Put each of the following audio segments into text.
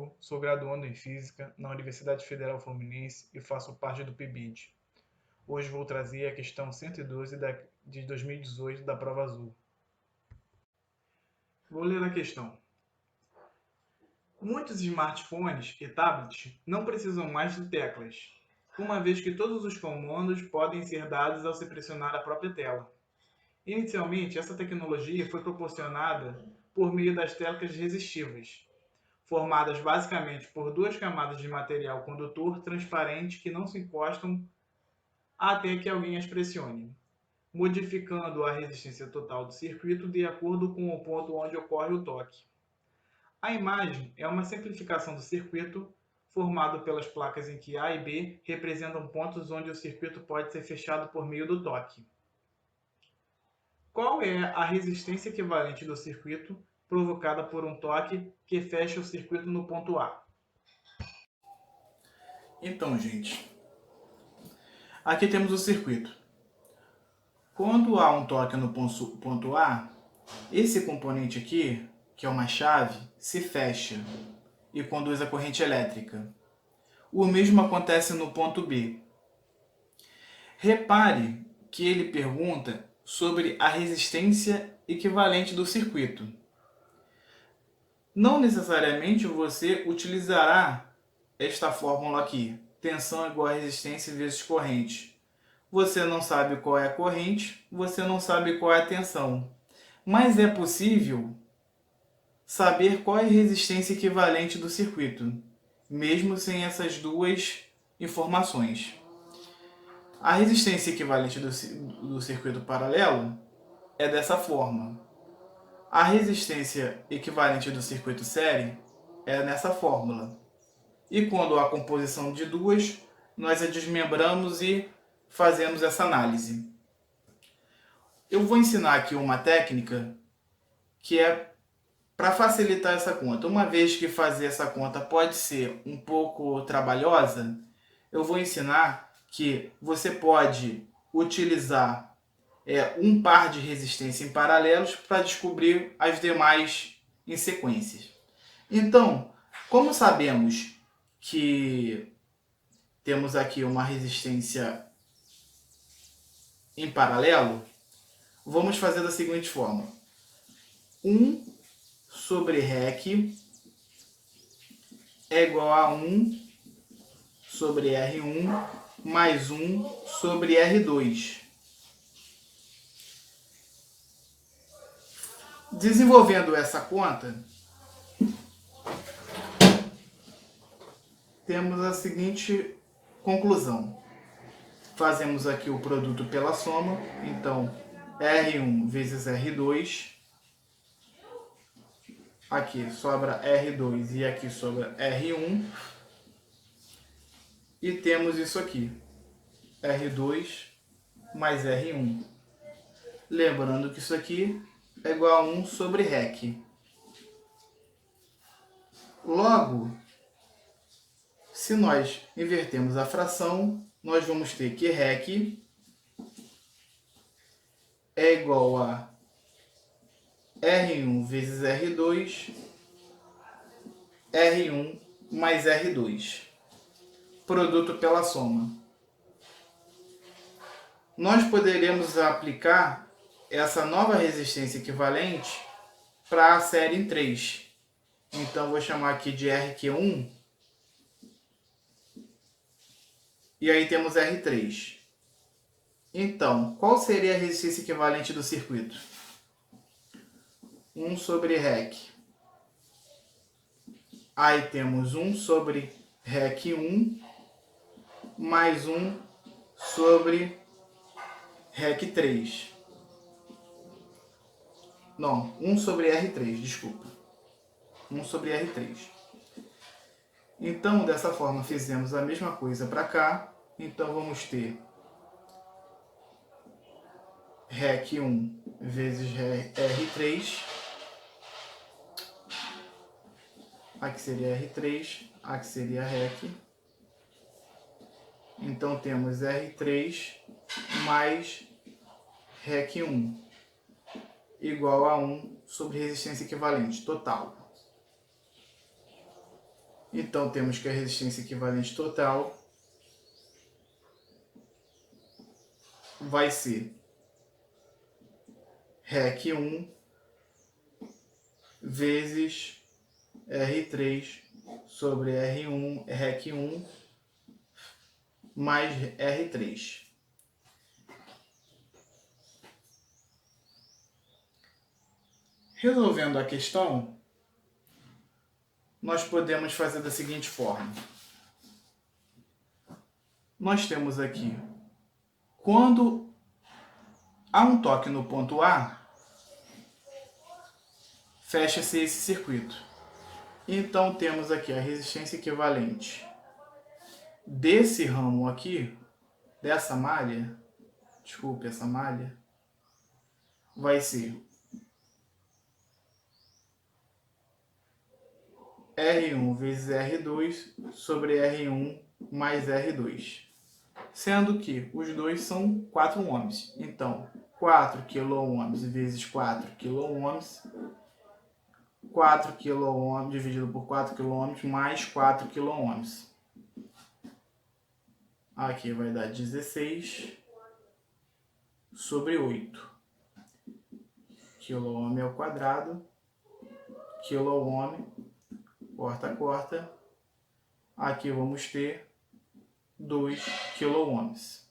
Diogo, sou graduando em Física na Universidade Federal Fluminense e faço parte do PIBID. Hoje vou trazer a questão 112 de 2018 da Prova Azul. Vou ler a questão. Muitos smartphones e tablets não precisam mais de teclas, uma vez que todos os comandos podem ser dados ao se pressionar a própria tela. Inicialmente, essa tecnologia foi proporcionada por meio das teclas resistivas, formadas basicamente por duas camadas de material condutor transparente que não se encostam até que alguém as pressione, modificando a resistência total do circuito de acordo com o ponto onde ocorre o toque. A imagem é uma simplificação do circuito formado pelas placas em que A e B representam pontos onde o circuito pode ser fechado por meio do toque. Qual é a resistência equivalente do circuito provocada por um toque que fecha o circuito no ponto A? Então, gente, aqui temos o circuito. Quando há um toque no ponto A, esse componente aqui, que é uma chave, se fecha e conduz a corrente elétrica. O mesmo acontece no ponto B. Repare que ele pergunta sobre a resistência equivalente do circuito. Não necessariamente você utilizará esta fórmula aqui, tensão igual a resistência vezes corrente. Você não sabe qual é a corrente, você não sabe qual é a tensão. Mas é possível saber qual é a resistência equivalente do circuito, mesmo sem essas duas informações. A resistência equivalente do circuito paralelo é dessa forma. A resistência equivalente do circuito série é nessa fórmula. E quando há composição de duas, nós a desmembramos e fazemos essa análise. Eu vou ensinar aqui uma técnica que é para facilitar essa conta. Uma vez que fazer essa conta pode ser um pouco trabalhosa, eu vou ensinar que você pode utilizar um par de resistência em paralelos para descobrir as demais em sequências. Então, como sabemos que temos aqui uma resistência em paralelo, vamos fazer da seguinte forma. 1 sobre REC é igual a 1 sobre R1 mais 1 sobre R2. Desenvolvendo essa conta, temos a seguinte conclusão. Fazemos aqui o produto pela soma, então R1 vezes R2, aqui sobra R2 e aqui sobra R1, e temos isso aqui, R2 mais R1. Lembrando que isso aqui é igual a 1 sobre REC. Logo, se nós invertermos a fração, nós vamos ter que REC é igual a R1 vezes R2, R1 mais R2. Produto pela soma. Nós poderemos aplicar essa nova resistência equivalente para a série em 3. Então, vou chamar aqui de RQ1. E aí temos R3. Então, qual seria a resistência equivalente do circuito? 1 sobre REC. Aí temos 1 sobre REC1 mais 1 sobre REC3. Não, 1 sobre R3, desculpa. 1 sobre R3. Então, dessa forma, fizemos a mesma coisa para cá. Então, vamos ter REC1 vezes R3. Aqui seria R3, aqui seria REC. Então, temos R3 mais REC1 igual a 1 sobre resistência equivalente total. Então, temos que a resistência equivalente total vai ser REC1 vezes R3 sobre R1, REC1 mais R3. Resolvendo a questão, nós podemos fazer da seguinte forma. Nós temos aqui, quando há um toque no ponto A, fecha-se esse circuito. Então, temos aqui a resistência equivalente desse ramo aqui, dessa malha, desculpe, essa malha, vai ser R1 vezes R2 sobre R1 mais R2. Sendo que os dois são 4 ohms. Então, 4 kΩ vezes 4 kΩ, 4 kΩ dividido por 4 kΩ mais 4 kΩ. Aqui vai dar 16 sobre 8. Quilôohm ao quadrado, quilôohm, corta, corta. Aqui vamos ter 2 quilôohms.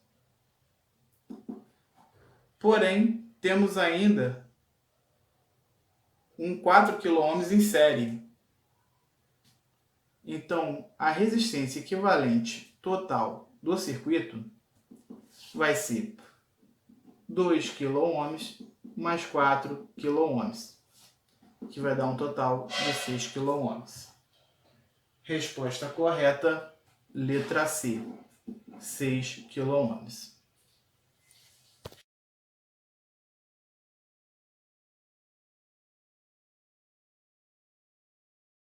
Porém, temos ainda um 4 quilôohms em série. Então, a resistência equivalente total do circuito vai ser 2 quilôohms mais 4 quilôohms, que vai dar um total de 6 quilôohms. Resposta correta, letra C, 6 quilôohms.